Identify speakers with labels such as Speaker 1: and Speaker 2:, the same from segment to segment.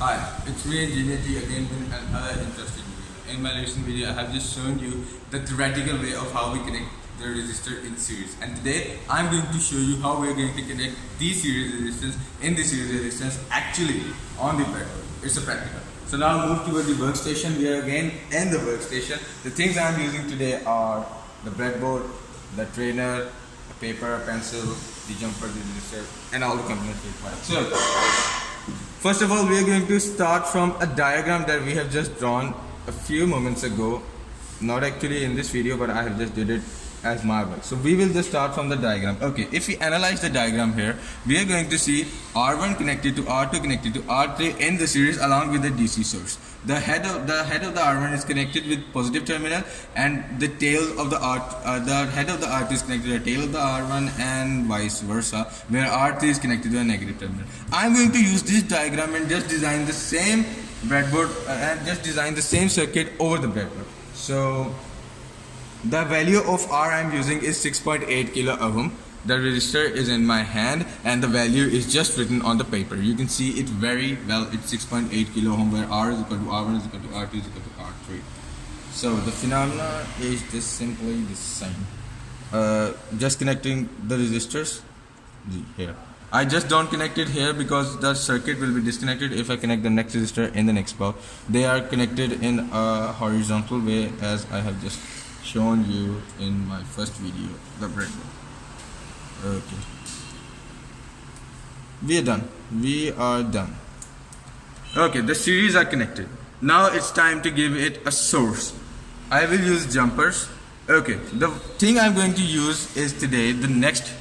Speaker 1: Hi, it's me Engineer G again with another interesting video. In my recent video, I have just shown you the theoretical way of how we connect the resistor in series. And today, I'm going to show you how we are going to connect these series resistance in the series resistance actually on the breadboard. It's a practical. So now move toward the workstation. We are again in the workstation. The things I'm using today are the breadboard, the trainer, a paper, a pencil, the jumper, the resistor, and all the components required. So, first of all, we are going to start from a diagram that we have just drawn a few moments ago. Not actually in this video, but I have just did it as my work. So we will just start from the diagram. Okay, if we analyze the diagram here, we are going to see R1 connected to R2 connected to R3 in the series along with the DC source. The head of the R1 is connected with positive terminal, and the tail of the head of the R2 is connected to the tail of the R1, and vice versa, where R3 is connected to a negative terminal. I'm going to use this diagram and just design the same breadboard and just design the same circuit over the breadboard. So the value of R I'm using is 6.8 kilo ohm. The resistor is in my hand and the value is just written on the paper. You can see it very well. It's 6.8 kilo ohm, where R is equal to R1 is equal to R2 is equal to R3. So the phenomena is just simply the same. Just connecting the resistors here. I just don't connect it here because the circuit will be disconnected if I connect the next resistor in the next block. They are connected in a horizontal way, as I have just shown you in my first video, the breadboard. Okay, we are done. Okay, the series are connected. Now it's time to give it a source. I will use jumpers. Okay, the thing I'm going to use is today the next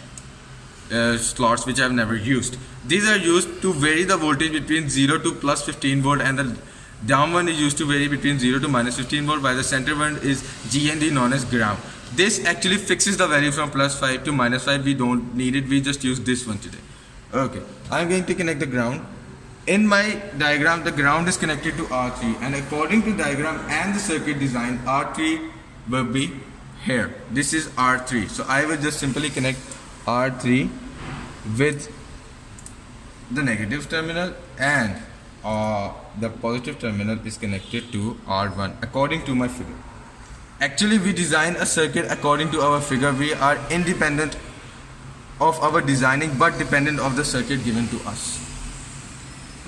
Speaker 1: slots which I've never used. These are used to vary the voltage between 0 to plus 15 volt, and the down one is used to vary between 0 to minus 15 volt, while the center one is GND, known as ground. This actually fixes the value from plus 5 to minus 5. We don't need it, we just use this one today. Okay, I'm going to connect the ground. In my diagram, the ground is connected to R3, and according to diagram and the circuit design, R3 will be here. This is R3. So I will just simply connect R3 with the negative terminal, and the positive terminal is connected to R1 according to my figure. Actually, we design a circuit according to our figure. We are independent of our designing but dependent of the circuit given to us.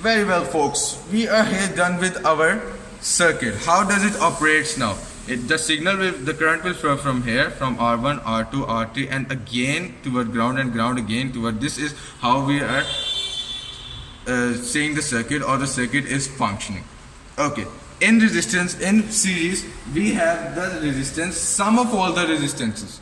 Speaker 1: Very well, folks, we are here done with our circuit. How does it operate now? The current will flow from here, from R1, R2, R3, and again toward ground, and ground again toward. This is how we are seeing the circuit, or the circuit is functioning. Okay, in resistance, in series, we have the resistance, sum of all the resistances.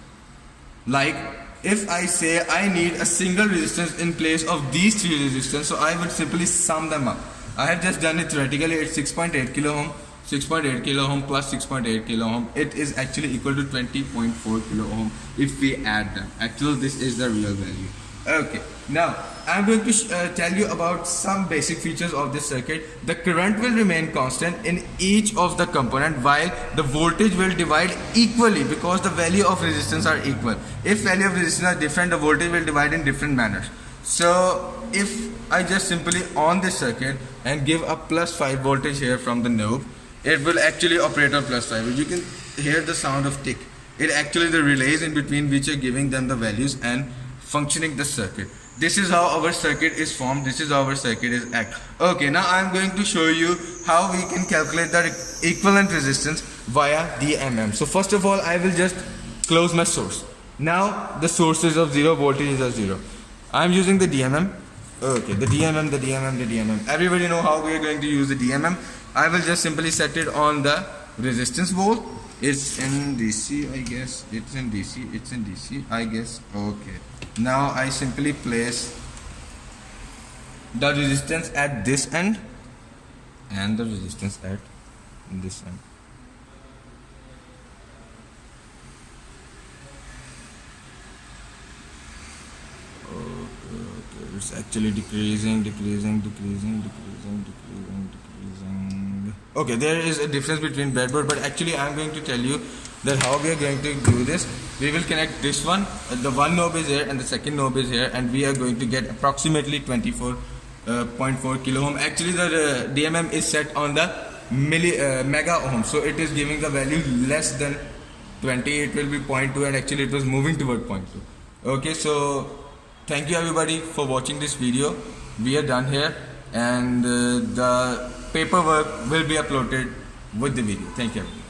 Speaker 1: Like if I say I need a single resistance in place of these three resistors, so I would simply sum them up. I have just done it theoretically. It's 6.8 kilo ohm, 6.8 kilo ohm plus 6.8 kilo ohm. It is actually equal to 20.4 kilo ohm if we add them. Actually, this is the real value. Okay, now I'm going to tell you about some basic features of this circuit. The current will remain constant in each of the component, while the voltage will divide equally because the value of resistance are equal. If value of resistance are different, the voltage will divide in different manners. So if I just simply on this circuit and give a plus 5 voltage here from the knob, it will actually operate on plus 5. You can hear the sound of tick. It actually the relays in between which are giving them the values and functioning the circuit. This is how our circuit is formed. This is how our circuit is act. Okay, now I'm going to show you how we can calculate the equivalent resistance via DMM. So first of all, I will just close my source. Now the sources of 0 voltage are 0. I'm using the DMM. Okay, the DMM. Everybody know how we are going to use the DMM. I will just simply set it on the resistance volt. It's in DC, I guess. It's in DC, I guess. Okay. Now I simply place the resistance at this end and the resistance at this end. Okay. It's actually decreasing. Okay, there is a difference between breadboard, but actually I'm going to tell you that how we are going to do this. We will connect this one, the one knob is here and the second knob is here, and we are going to get approximately 24 0.4 kilo ohm. Actually, the DMM is set on the mega ohm, so it is giving the value less than 20. It will be 0.2, and actually it was moving toward 0.2. Okay, so thank you everybody for watching this video. We are done here, and the paperwork will be uploaded with the video. Thank you.